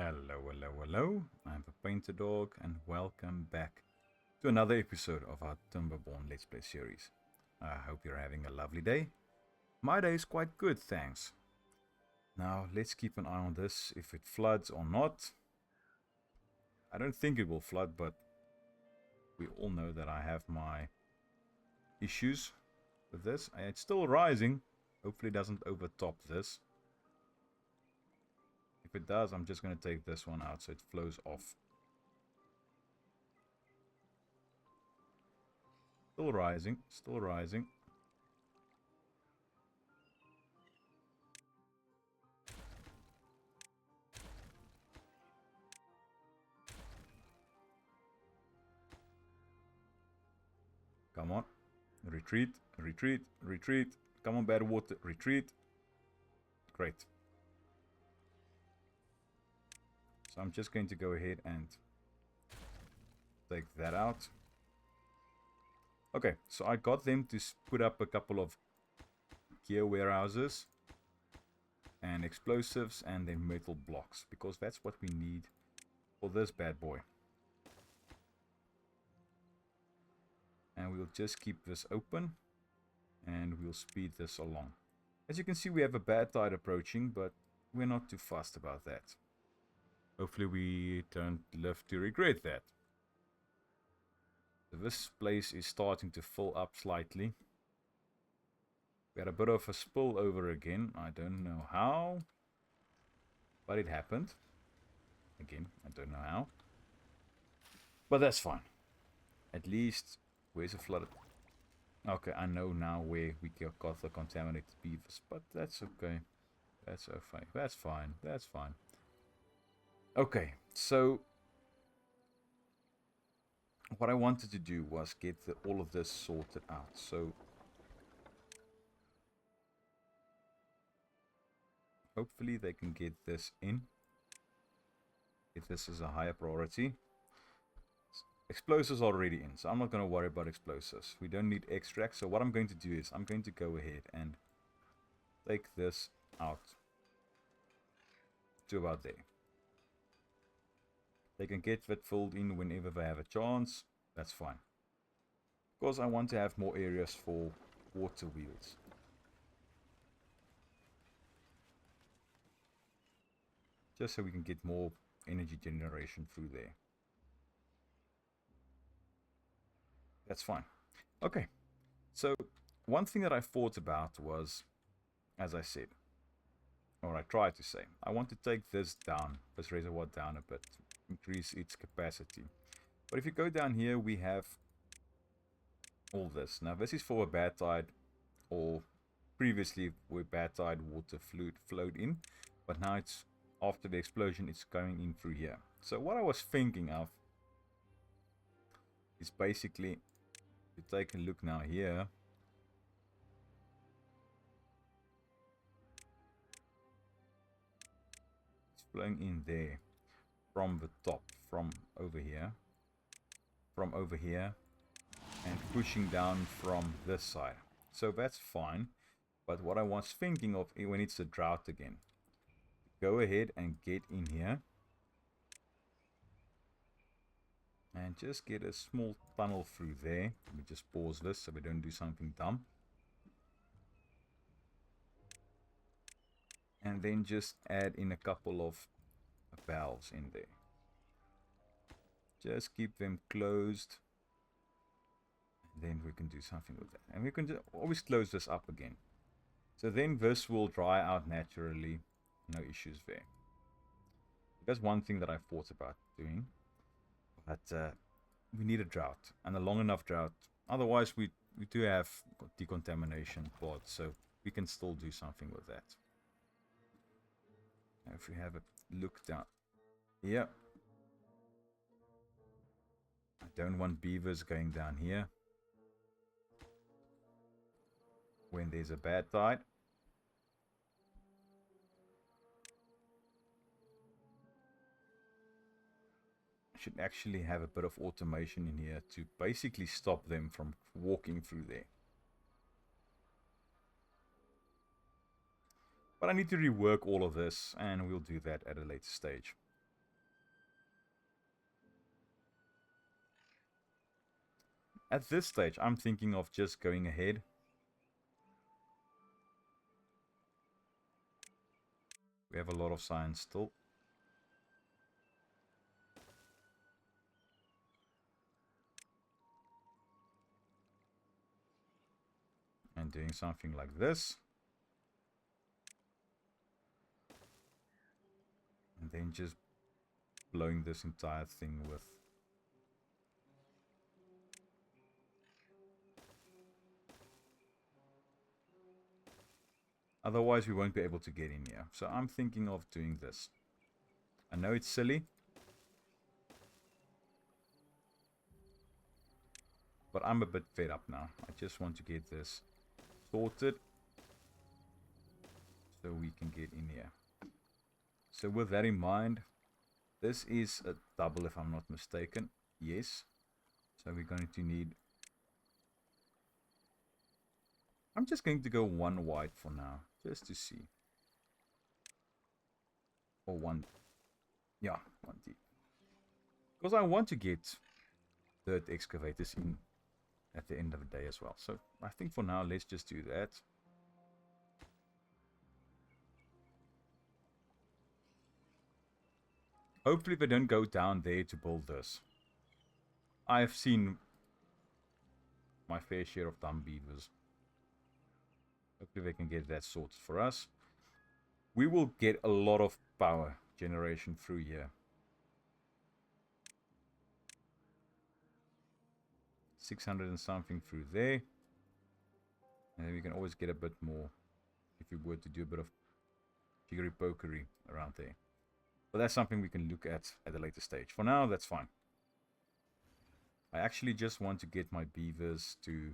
Hello, hello, hello. I'm the PaintedDog and welcome back to another episode of our Timberborn Let's Play series. I hope you're having a lovely day. My day is quite good, thanks. Now, let's keep an eye on this, if it floods or not. I don't think it will flood, but we all know that I have my issues with this. It's still rising. Hopefully it doesn't overtop this. If it does, I'm just going to take this one out so it flows off. Still rising, still rising. Come on. Retreat, retreat, retreat. Come on, badwater, retreat. Great. So I'm just going to go ahead and take that out. Okay, so I got them to put up a couple of gear warehouses and explosives and then metal blocks, because that's what we need for this bad boy. And we'll just keep this open and we'll speed this along. As you can see, we have a bad tide approaching, but we're not too fast about that. Hopefully we don't live to regret that. So this place is starting to fill up slightly. We had a bit of a spill over again. I don't know how, but it happened. Again, I don't know how. But that's fine. At least, where's the flooded? Okay, I know now where we got the contaminated beavers, but that's okay. That's okay. That's fine. That's fine. Okay, so what I wanted to do was get all of this sorted out. So hopefully they can get this in, if this is a higher priority. Explosives are already in, so I'm not going to worry about explosives. We don't need extracts, so what I'm going to do is I'm going to go ahead and take this out to about there. They can get that filled in whenever they have a chance. That's fine. Because I want to have more areas for water wheels. Just so we can get more energy generation through there. That's fine. Okay. So, one thing that I thought about was, as I said, or I tried to say, I want to take this down, this reservoir down a bit, increase its capacity. But if you go down here, we have all this. Now, this is for a bad tide, or previously where bad tide water flowed in, but now it's after the explosion, it's going in through here. So what I was thinking of is basically, if you take a look now here, it's flowing in there from the top, from over here, and pushing down from this side. So that's fine. But what I was thinking of when it's a drought again, go ahead and get in here and just get a small tunnel through there. Let me just pause this so we don't do something dumb. And then just add in a couple of valves in there. Just keep them closed. And then we can do something with that. And we can always close this up again. So then this will dry out naturally. No issues there. That's one thing that I thought about doing. But we need a drought. And a long enough drought. Otherwise we do have decontamination pods. So we can still do something with that. Now if we have a look down. Yeah. I don't want beavers going down here when there's a bad tide. I should actually have a bit of automation in here to basically stop them from walking through there. But I need to rework all of this, and we'll do that at a later stage. At this stage, I'm thinking of just going ahead. We have a lot of science still. And doing something like this. And then just blowing this entire thing with otherwise we won't be able to get in here. So I'm thinking of doing this. I know it's silly, but I'm a bit fed up now. I just want to get this sorted so we can get in here. So with that in mind, this is a double if I'm not mistaken. Yes. So we're going to need... I'm just going to go one wide for now, just to see. Or one... Yeah, one deep. Because I want to get dirt excavators in at the end of the day as well. So I think for now, let's just do that. Hopefully they don't go down there to build this. I've seen my fair share of dumb beavers. Hopefully they can get that sorted for us. We will get a lot of power generation through here. 600 and something through there. And then we can always get a bit more if we were to do a bit of jiggery pokery around there. But that's something we can look at a later stage. For now, that's fine. I actually just want to get my beavers to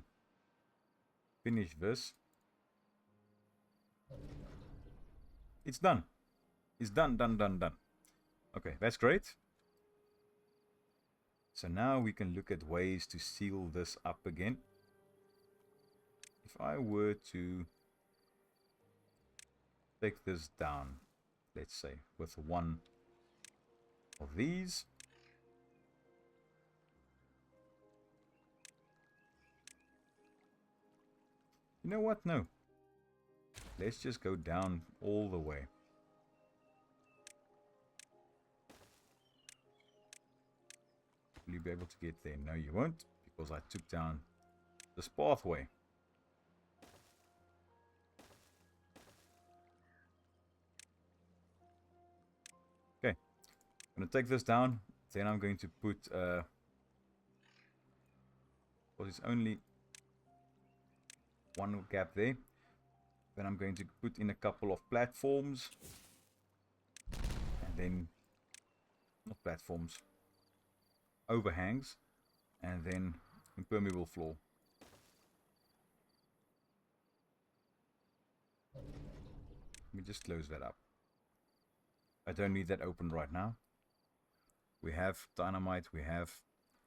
finish this. It's done. It's done. Okay, that's great. So now we can look at ways to seal this up again. If I were to take this down, let's say, with one of these. You know what? No. Let's just go down all the way. Will you be able to get there? No, you won't, because I took down this pathway. Okay, I'm going to take this down. Then I'm going to put, because it's only one gap there. Then I'm going to put in a couple of platforms. And then, not platforms, overhangs. And then impermeable floor. Let me just close that up. I don't need that open right now. We have dynamite, we have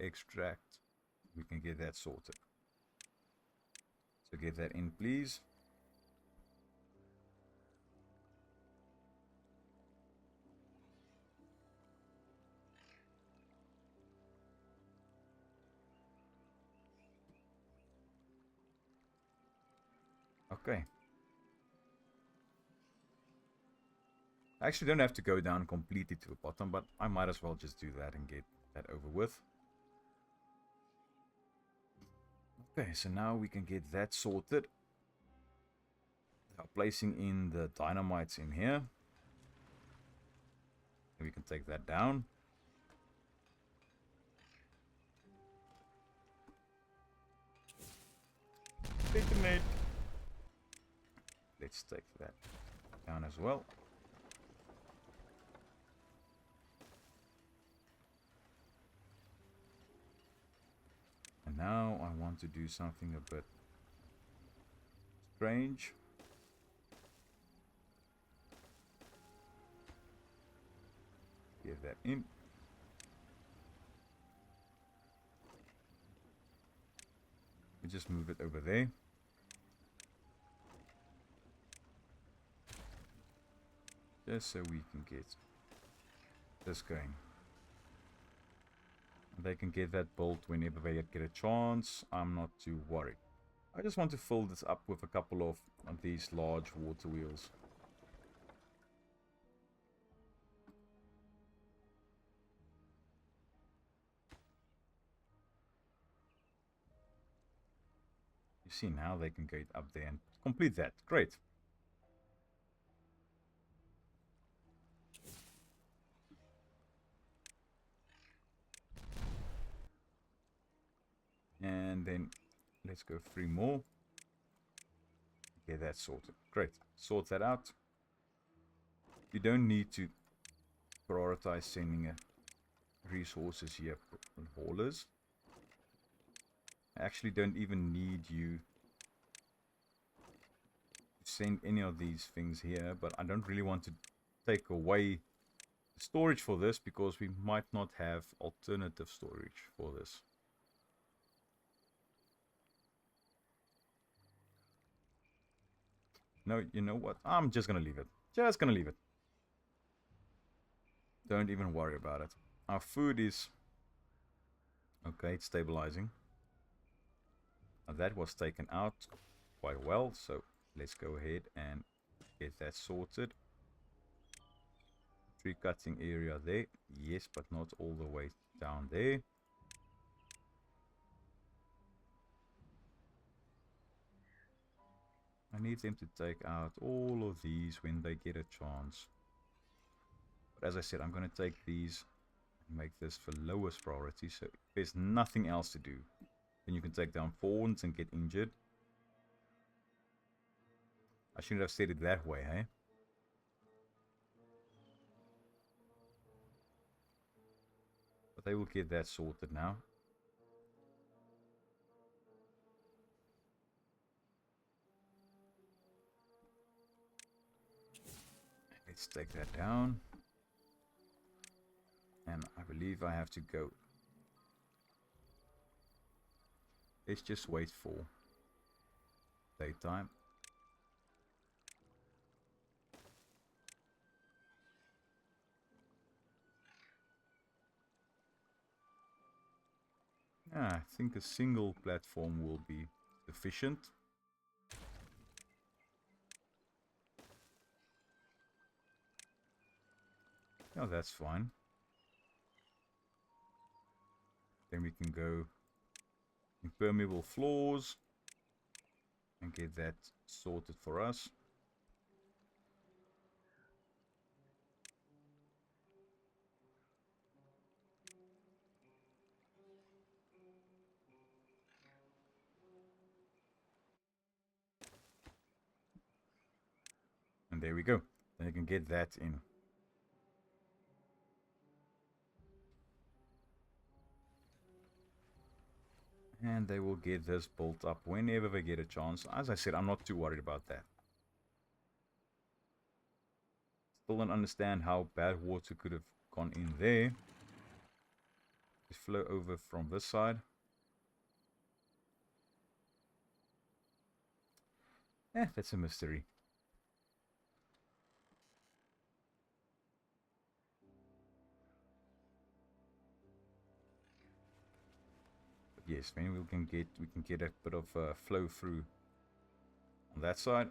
extract. We can get that sorted. So get that in, please. Okay. I actually don't have to go down completely to the bottom, but I might as well just do that and get that over with. Okay, so now we can get that sorted. Now placing in the dynamites in here. And we can take that down. Detonate. Let's take that down as well. And now I want to do something a bit strange. Get that in. We just move it over there. Just so we can get this going. They can get that built whenever they get a chance. I'm not too worried. I just want to fill this up with a couple of these large water wheels. You see now they can get up there and complete that. Great. And then let's go 3 more. Get that sorted. Great. Sort that out. You don't need to prioritize sending resources here for haulers. I actually don't even need you to send any of these things here, but I don't really want to take away the storage for this because we might not have alternative storage for this. No, you know what? I'm just gonna leave it. Just gonna leave it. Don't even worry about it. Our food is okay, it's stabilizing. Now that was taken out quite well, so let's go ahead and get that sorted. Tree cutting area there, yes, but not all the way down there. I need them to take out all of these when they get a chance. But as I said, I'm going to take these and make this for lowest priority. So if there's nothing else to do, then you can take down fawns and get injured. I shouldn't have said it that way, hey? But they will get that sorted now. Let's take that down. And I believe I have to go. Let's just wait for daytime. I think a single platform will be sufficient. Oh, that's fine. Then we can go impermeable floors and get that sorted for us. And there we go. Then you can get that in. And they will get this built up whenever they get a chance. As I said, I'm not too worried about that. Still don't understand how bad water could have gone in there. Just flow over from this side. That's a mystery. Yes, maybe we can get a bit of flow through on that side.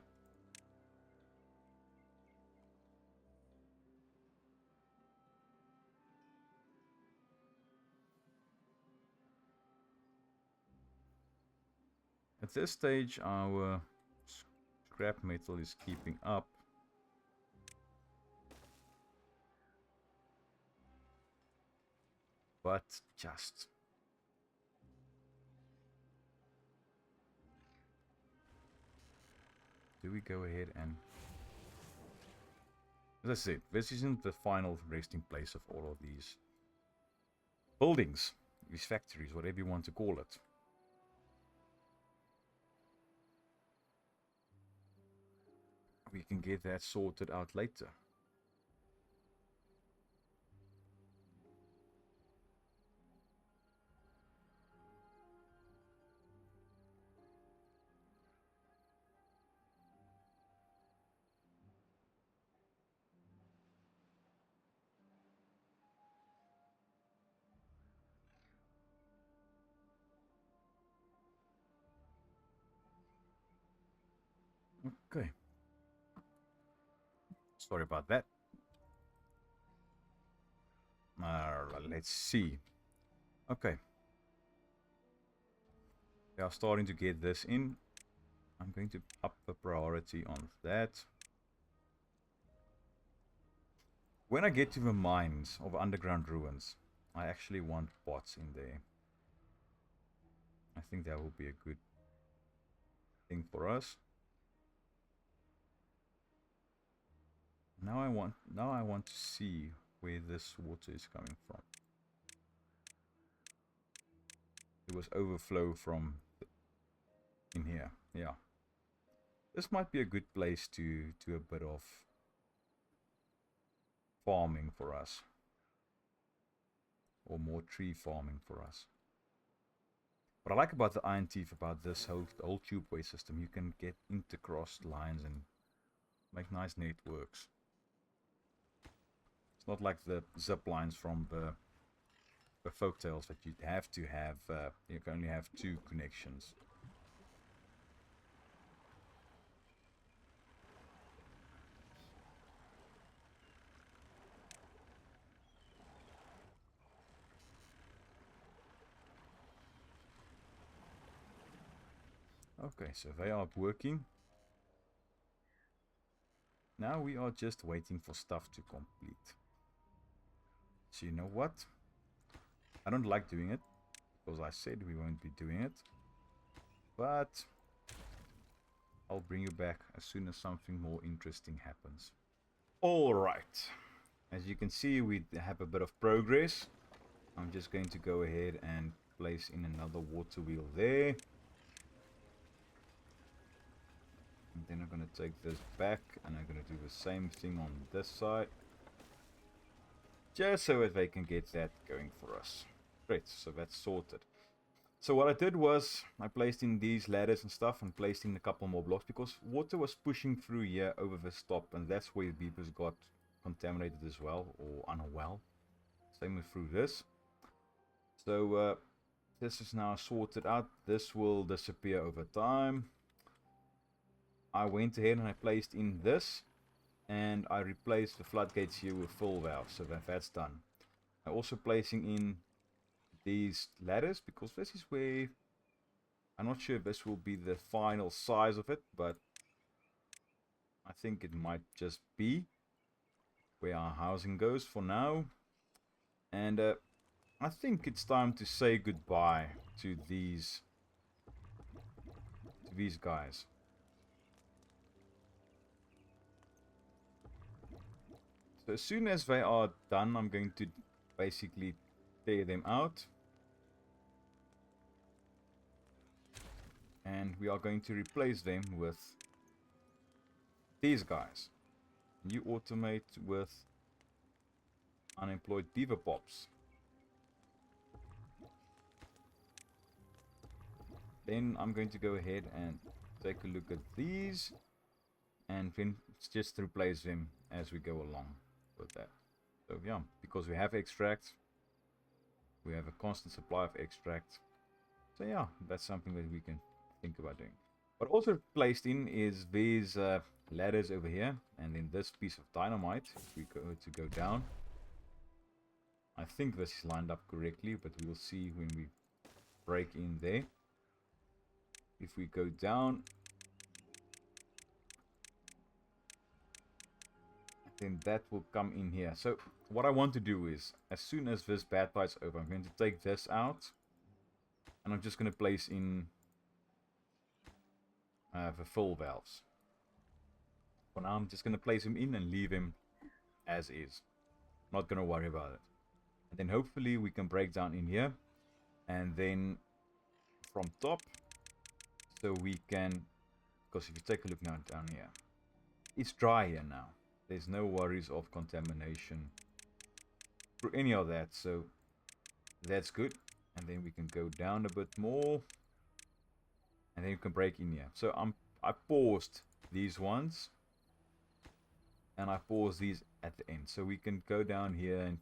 At this stage, our scrap metal is keeping up. But just. Do we go ahead and... As I said, this isn't the final resting place of all of these buildings, these factories, whatever you want to call it. We can get that sorted out later. Okay. Sorry about that. Let's see. Okay. We are starting to get this in. I'm going to up the priority on that. When I get to the mines of underground ruins, I actually want bots in there. I think that will be a good thing for us. Now I want to see where this water is coming from. It was overflow from in here. Yeah. This might be a good place to do a bit of farming for us. Or more tree farming for us. What I like about the iron teeth, about this whole tubeway system, you can get intercrossed lines and make nice networks. It's not like the zip lines from the folktales that you'd have to have, you can only have 2 connections. Okay, so they are working. Now we are just waiting for stuff to complete. So you know what? I don't like doing it, because I said we won't be doing it. But I'll bring you back as soon as something more interesting happens. Alright. As you can see, we have a bit of progress. I'm just going to go ahead and place in another water wheel there. And then I'm going to take this back and I'm going to do the same thing on this side. Just so that they can get that going for us. Great, so that's sorted. So what I did was I placed in these ladders and stuff and placed in a couple more blocks because water was pushing through here over the top, and that's where the beavers got contaminated as well, or unwell. Same with through this. So this is now sorted out. This will disappear over time. I went ahead and I placed in this, and I replaced the floodgates here with full valves, so that's done. I'm also placing in these ladders because this is where, I'm not sure if this will be the final size of it, but I think it might just be where our housing goes for now. And I think it's time to say goodbye to these guys. So as soon as they are done, I'm going to basically tear them out. And we are going to replace them with these guys. You automate with unemployed beaver pops. Then I'm going to go ahead and take a look at these and then just replace them as we go along with that. So yeah, because we have extract, we have a constant supply of extract. So yeah, that's something that we can think about doing. What also placed in is these ladders over here, and then this piece of dynamite. If we go to go down, I think this is lined up correctly, but we'll see when we break in there. If we go down, then that will come in here. So what I want to do is, as soon as this badtide's over, I'm going to take this out, and I'm just going to place in the full valves. For now, I'm just going to place him in and leave him as is. Not going to worry about it. And then hopefully we can break down in here, and then from top, so we can, because if you take a look now down here, it's dry here now. There's no worries of contamination through any of that, so that's good. And then we can go down a bit more, and then you can break in here. So I paused these ones, and I paused these at the end, so we can go down here and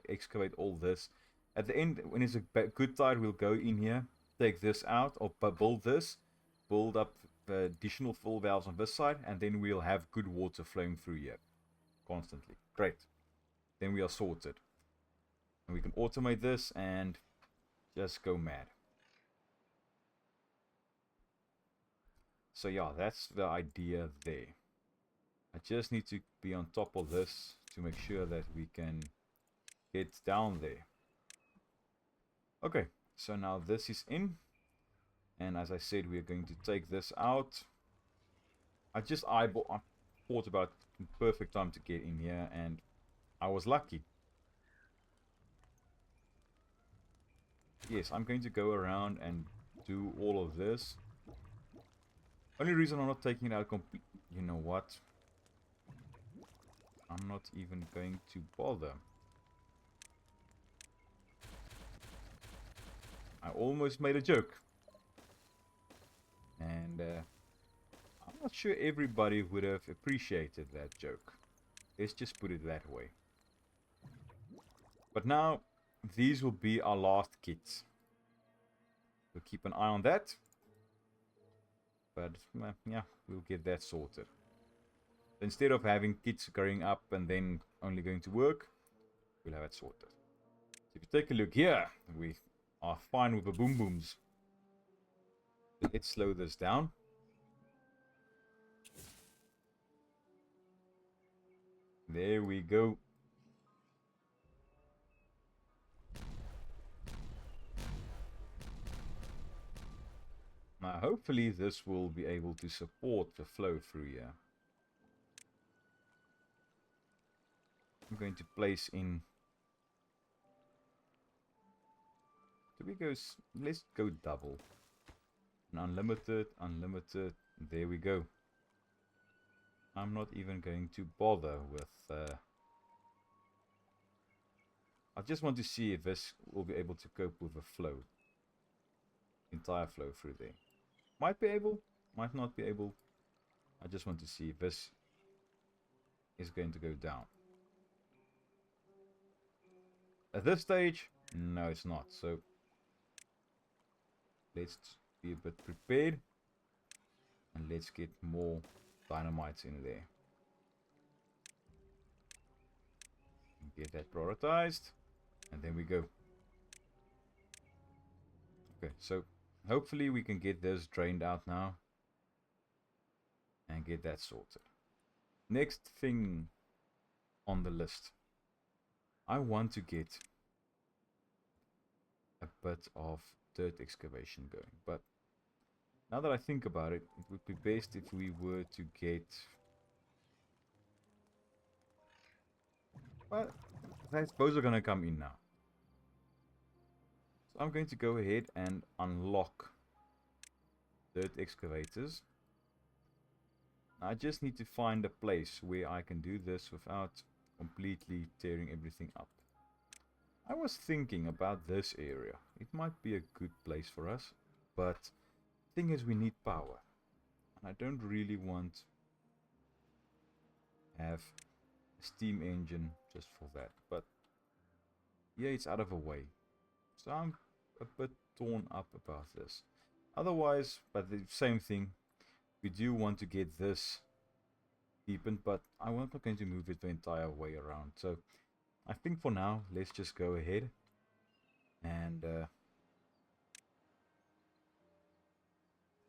excavate all this. At the end, when it's a good tide, we'll go in here, take this out, or build this, build up additional fill valves on this side, and then we'll have good water flowing through here constantly. Great. Then we are sorted. And we can automate this and just go mad. So yeah, that's the idea there. I just need to be on top of this to make sure that we can get down there. Okay, so now this is in. And as I said, we're going to take this out. I thought about the perfect time to get in here, and I was lucky. Yes, I'm going to go around and do all of this. Only reason I'm not taking it out complete... You know what? I'm not even going to bother. I almost made a joke. And I'm not sure everybody would have appreciated that joke. Let's just put it that way. But now, these will be our last kits. We'll keep an eye on that. But, yeah, we'll get that sorted. Instead of having kits going up and then only going to work, we'll have it sorted. So if you take a look here, we are fine with the boom booms. Let's slow this down. There we go. Now hopefully this will be able to support the flow through here. I'm going to place in... Let's go double. And unlimited, unlimited. There we go. I'm not even going to bother with... I just want to see if this will be able to cope with the flow. Entire flow through there. Might be able, might not be able. I just want to see if this is going to go down. At this stage, no it's not. So let's be a bit prepared. And let's get more dynamites in there. Get that prioritized. And then we go. Okay, so hopefully we can get this drained out now. And get that sorted. Next thing on the list. I want to get a bit of dirt excavation going. But now that I think about it, it would be best if we were to get... Well, I suppose are going to come in now. So I'm going to go ahead and unlock dirt excavators. I just need to find a place where I can do this without completely tearing everything up. I was thinking about this area. It might be a good place for us, but the thing is we need power. And I don't really want to have a steam engine just for that. But yeah, it's out of the way. So I'm a bit torn up about this. Otherwise, but the same thing, we do want to get this deepened, but I'm not going to move it the entire way around. So I think for now, let's just go ahead and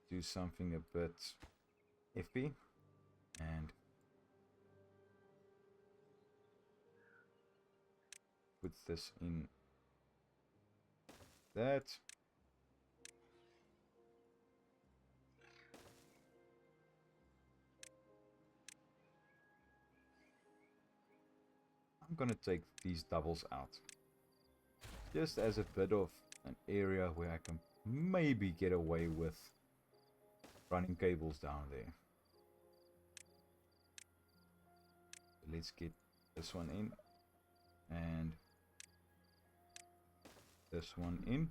do something a bit iffy and put this in that. I'm gonna take these doubles out just as a bit of an area where I can maybe get away with running cables down there. Let's get this one in and this one in.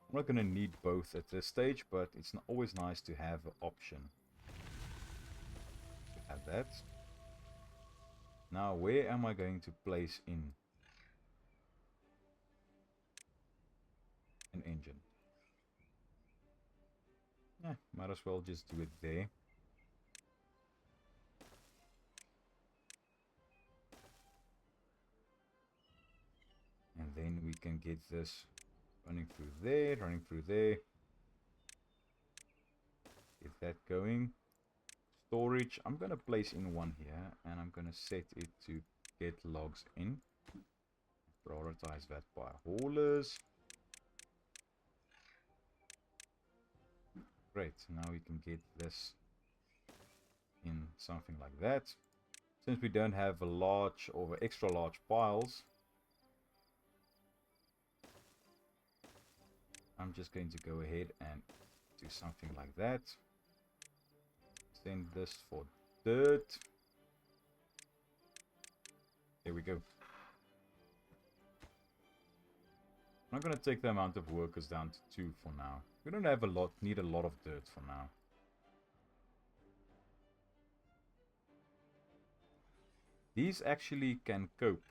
I'm not gonna need both at this stage, but it's always nice to have an option to have that. Now, where am I going to place in an engine? Yeah, might as well just do it there. And then we can get this running through there, running through there. Get that going. Storage, I'm going to place in one here, and I'm going to set it to get logs in. Prioritize that by haulers. Great, now we can get this in something like that. Since we don't have a large or extra large piles, I'm just going to go ahead and do something like that. Send this for dirt. There we go. I'm not going to take the amount of workers down to 2 for now. We don't have need a lot of dirt for now. These actually can cope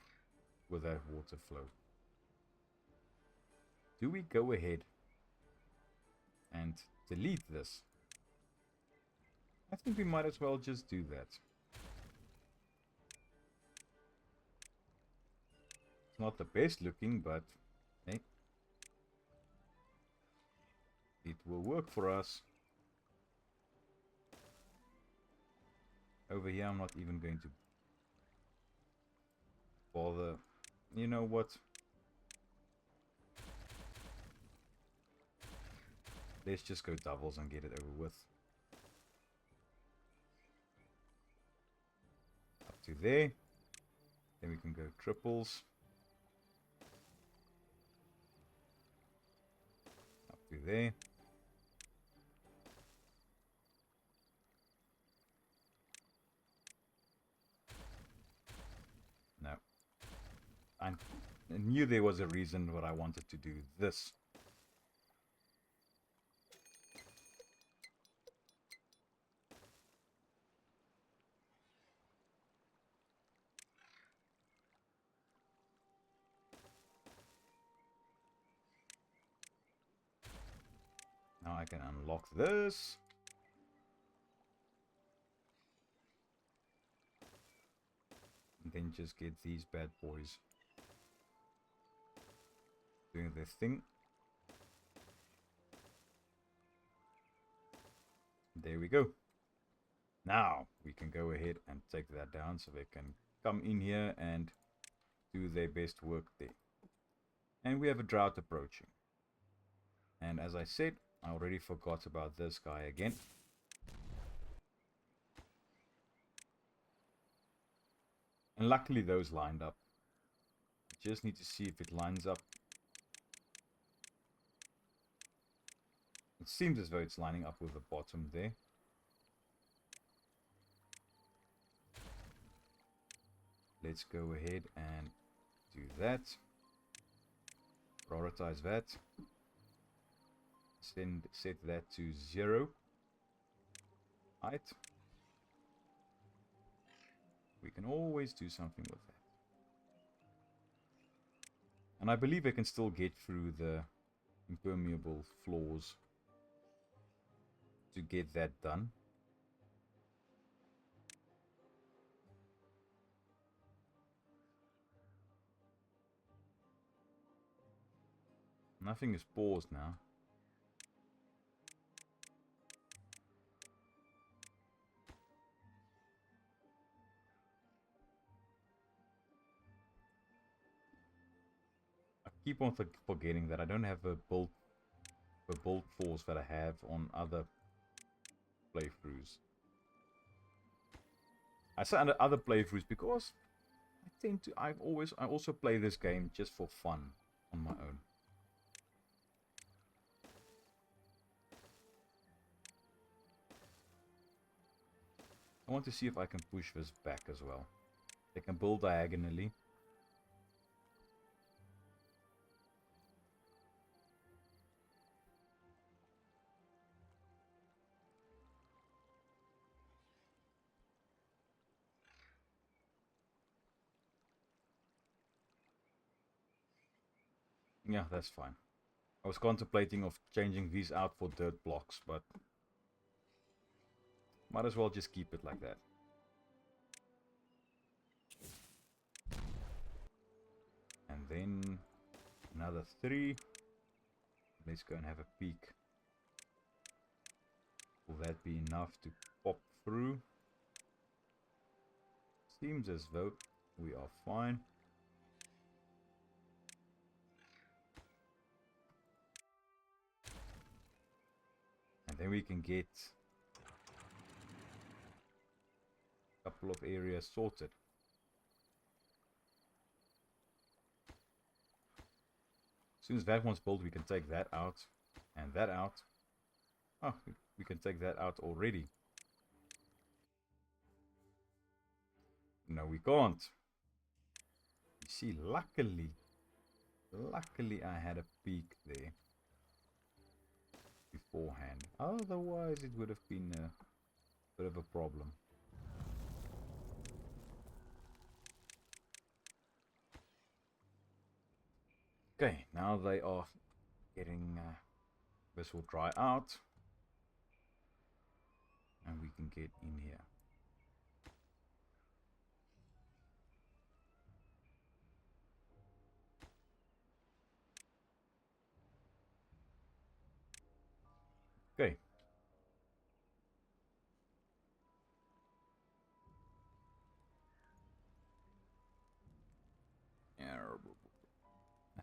with that water flow. Do we go ahead and delete this? I think we might as well just do that. It's not the best looking, but hey, it will work for us. Over here, I'm not even going to bother. You know what? Let's just go doubles and get it over with. Up to there. Then we can go triples. Up to there. No. I knew there was a reason what I wanted to do this. Now I can unlock this. And then just get these bad boys doing their thing. There we go. Now we can go ahead and take that down so they can come in here and do their best work there. And we have a drought approaching. And as I said, I already forgot about this guy again. And luckily those lined up. I just need to see if it lines up. It seems as though it's lining up with the bottom there. Let's go ahead and do that. Prioritize that. Set that to 0 height. We can always do something with that. And I believe I can still get through the impermeable floors to get that done. Nothing is paused now. I keep on forgetting that I don't have the build force that I have on other playthroughs. I say under other playthroughs because I also play this game just for fun on my own. I want to see if I can push this back as well. They can build diagonally. Yeah, that's fine. I was contemplating of changing these out for dirt blocks, but Might as well just keep it like that. And then another 3. Let's go and have a peek. Will that be enough to pop through? Seems as though we are fine. And then we can get a couple of areas sorted. As soon as that one's built, we can take that out and that out. Oh, we can take that out already. No, we can't. You see, luckily I had a peek there beforehand. Otherwise, it would have been a bit of a problem. Okay, now they are getting, this will dry out. And we can get in here. Okay.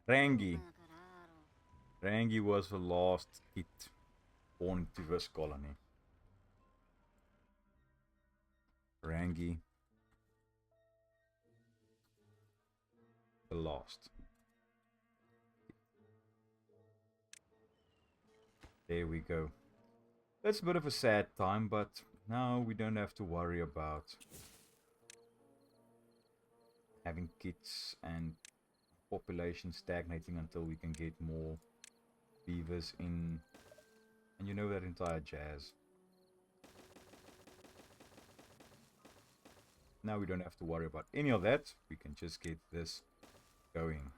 Rangi. Rangi was the last kid born to this colony. Rangi. The last. There we go. That's a bit of a sad time, but now we don't have to worry about having kids and population stagnating until we can get more beavers in, and you know that entire jazz. Now we don't have to worry about any of that. We can just get this going.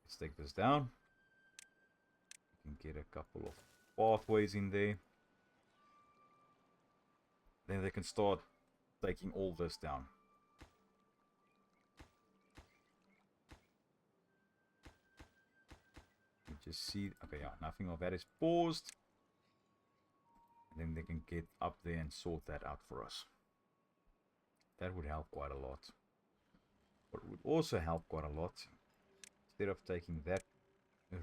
Let's take this down. We can get a couple of pathways in there. Then they can start taking all this down. You just see, okay, yeah, nothing of that is paused. And then they can get up there and sort that out for us. That would help quite a lot. What would also help quite a lot, instead of taking that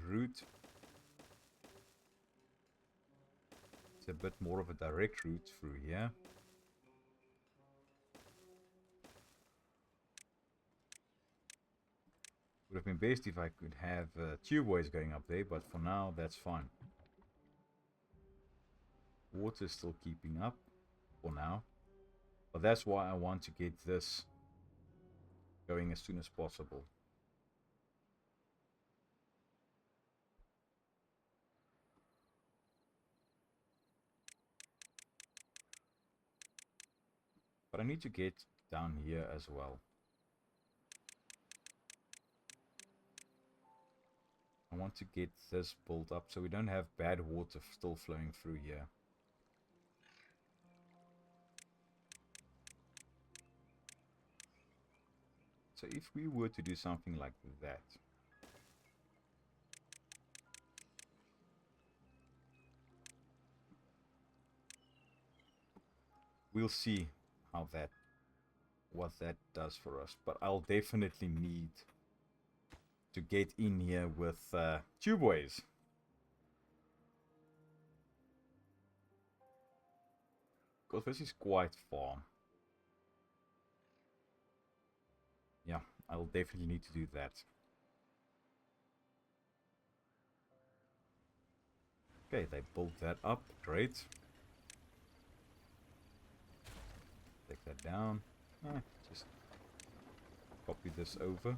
route, it's a bit more of a direct route through here. Would have been best if I could have tubeways going up there, but for now that's fine. Water's still keeping up for now, but that's why I want to get this going as soon as possible. But I need to get down here as well. I want to get this built up so we don't have bad water still flowing through here. So if we were to do something like that, we'll see how what that does for us. But I'll definitely need to get in here with tubeways. Because this is quite far. Yeah, I'll definitely need to do that. Okay, they built that up. Great. Take that down. Just copy this over.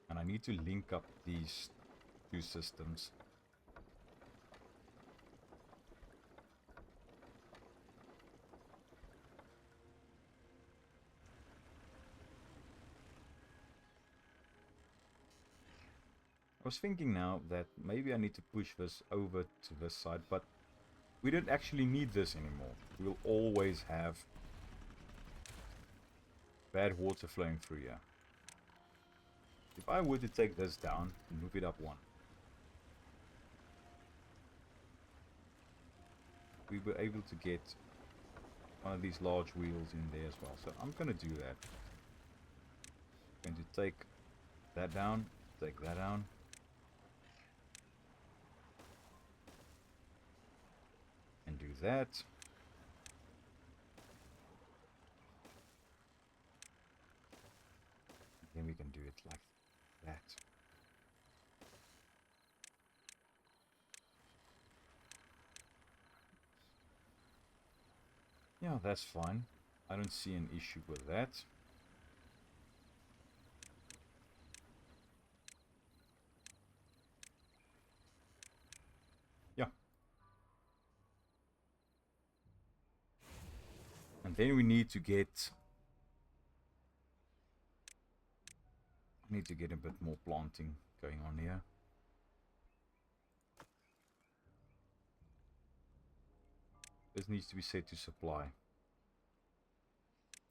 And I need to link up these two systems. was thinking now that maybe I need to push this over to this side, but we don't actually need this anymore. We'll always have bad water flowing through here. If I were to take this down and move it up one, we were able to get one of these large wheels in there as well. So I'm going to do that. I'm going to take that down, take that down. And do that. Then we can do it like that. Yeah, that's fine. I don't see an issue with that. Yeah. And then we need to get a bit more planting going on here. This needs to be set to supply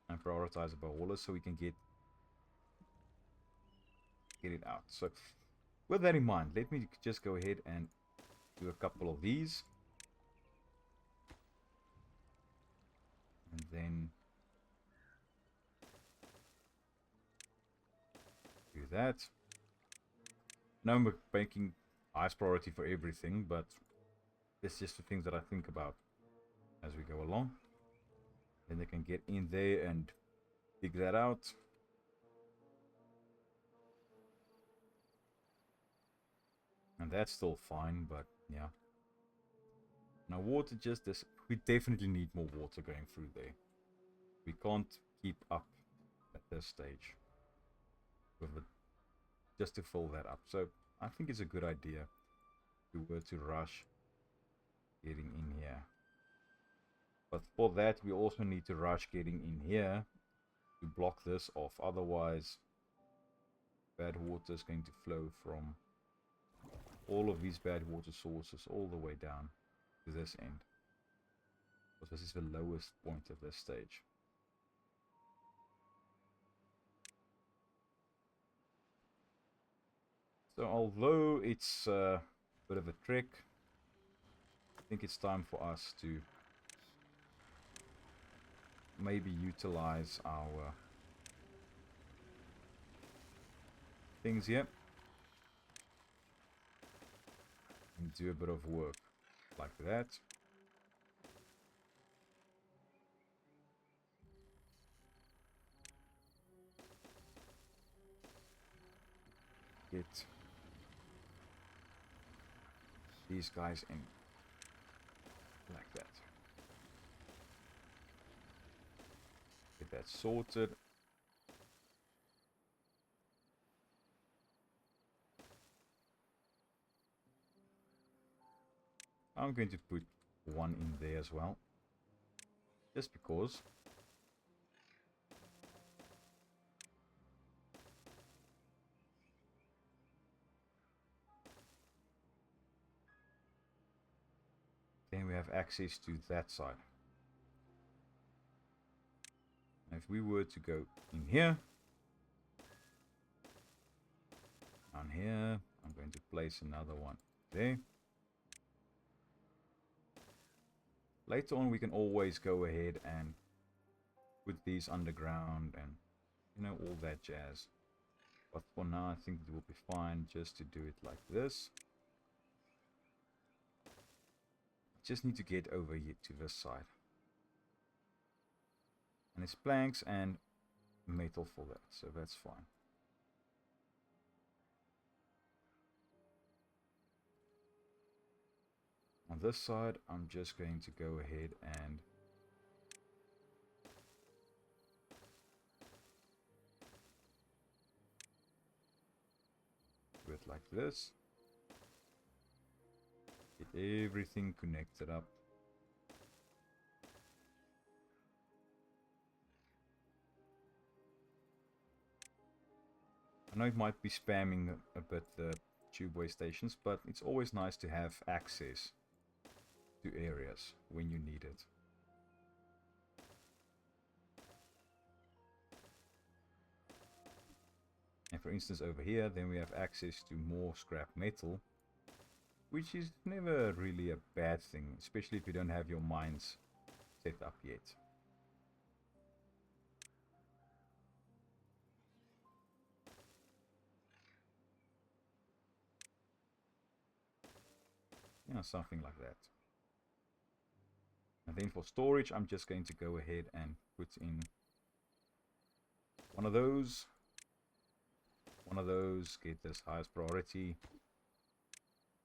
and prioritize above all so we can get it out. So with that in mind, let me just go ahead and do a couple of these, and then do that. Now I'm making highest priority for everything, but it's just the things that I think about as we go along. Then they can get in there and dig that out. And that's still fine, but yeah. Now water just this, we definitely need more water going through there. We can't keep up at this stage with it, just to fill that up. So I think it's a good idea if we were to rush getting in here. But for that we also need to rush getting in here to block this off. Otherwise bad water is going to flow from all of these bad water sources all the way down to this end, because this is the lowest point of this stage. So although it's a bit of a trick, I think it's time for us to maybe utilize our things here and do a bit of work like that. Get these guys in like that. Get that sorted. I'm going to put one in there as well, just because. Then we have access to that side. Now if we were to go in here, down here, I'm going to place another one there. Later on we can always go ahead and put these underground and, you know, all that jazz. But for now I think it will be fine just to do it like this. Just need to get over here to this side. And it's planks and metal for that, so that's fine. On this side, I'm just going to go ahead and do it like this. Get everything connected up. I know it might be spamming a bit the tubeway stations, but it's always nice to have access to areas when you need it. And for instance over here, then we have access to more scrap metal, which is never really a bad thing, especially if you don't have your mines set up yet. You know, something like that. And then for storage, I'm just going to go ahead and put in one of those, get this highest priority,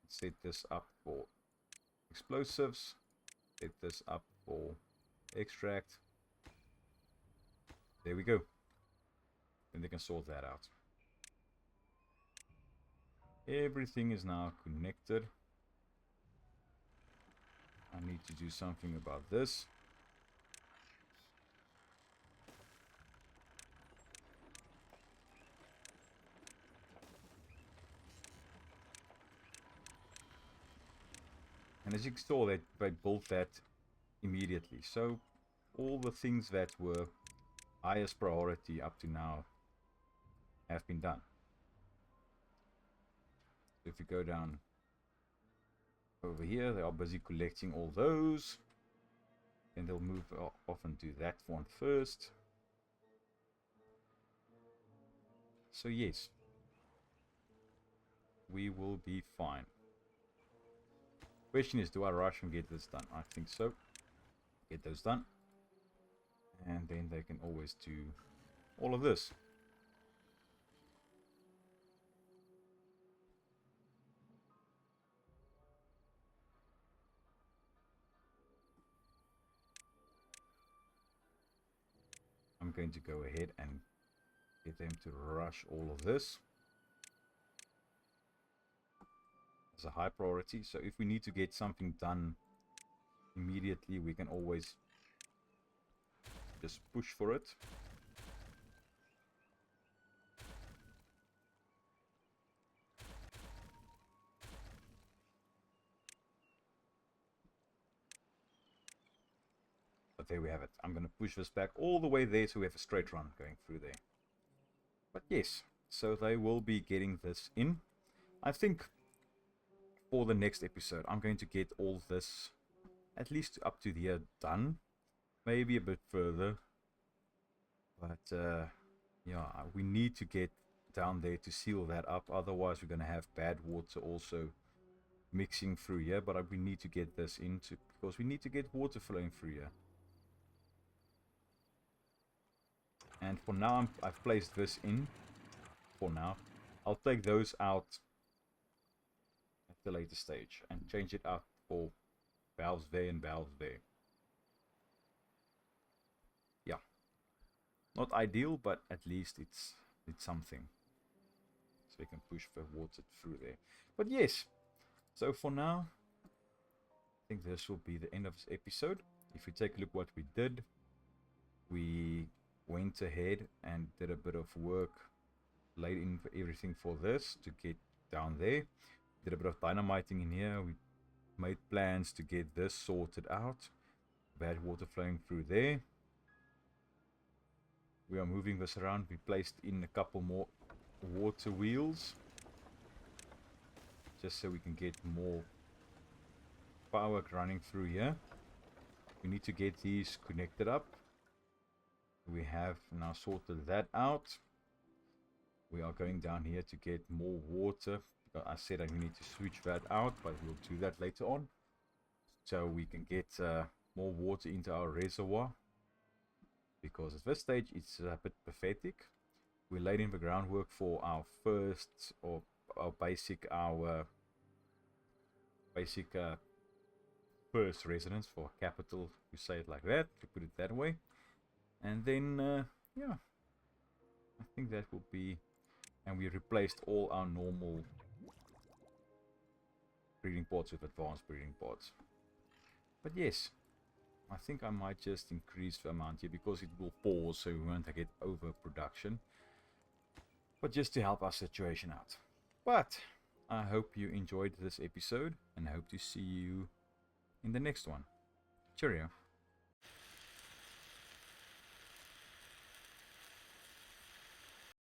set this up for explosives, set this up for extract. There we go. Then they can sort that out. Everything is now connected. I need to do something about this. And as you saw, they built that immediately. So all the things that were highest priority up to now have been done. So if you go down over here, they are busy collecting all those. Then they'll move off and do that one first. So yes, we will be fine. Question is, do I rush and get this done? I think so. Get those done. And then they can always do all of this. I'm going to go ahead and get them to rush all of this as a high priority. So if we need to get something done immediately, we can always just push for it. But there we have it. I'm going to push this back all the way there so we have a straight run going through there. But yes, so they will be getting this in. I think for the next episode, I'm going to get all this at least up to here done. Maybe a bit further. But yeah, we need to get down there to seal that up. Otherwise, we're going to have bad water also mixing through here. But we need to get this into, because we need to get water flowing through here. And for now, I've placed this in. For now, I'll take those out at the later stage and change it out for valves there and valves there. Yeah, not ideal, but at least it's something. So we can push the water through there. But yes, so for now, I think this will be the end of this episode. If we take a look what we did, we went ahead and did a bit of work, laid in everything for this to get down there. Did a bit of dynamiting in here. We made plans to get this sorted out. Bad water flowing through there. We are moving this around. We placed in a couple more water wheels, just so we can get more power running through here. We need to get these connected up. We have now sorted that out. We are going down here to get more water. I said I need to switch that out, but we'll do that later on. So we can get more water into our reservoir. Because at this stage it's a bit pathetic. We laid in the groundwork for our first, or our basic first residence for capital, to say it like that, to put it that way. And then, yeah, I think that will be, and we replaced all our normal breeding pods with advanced breeding pods. But yes, I think I might just increase the amount here because it will pause, so we won't get overproduction. But just to help our situation out. But I hope you enjoyed this episode, and I hope to see you in the next one. Cheerio.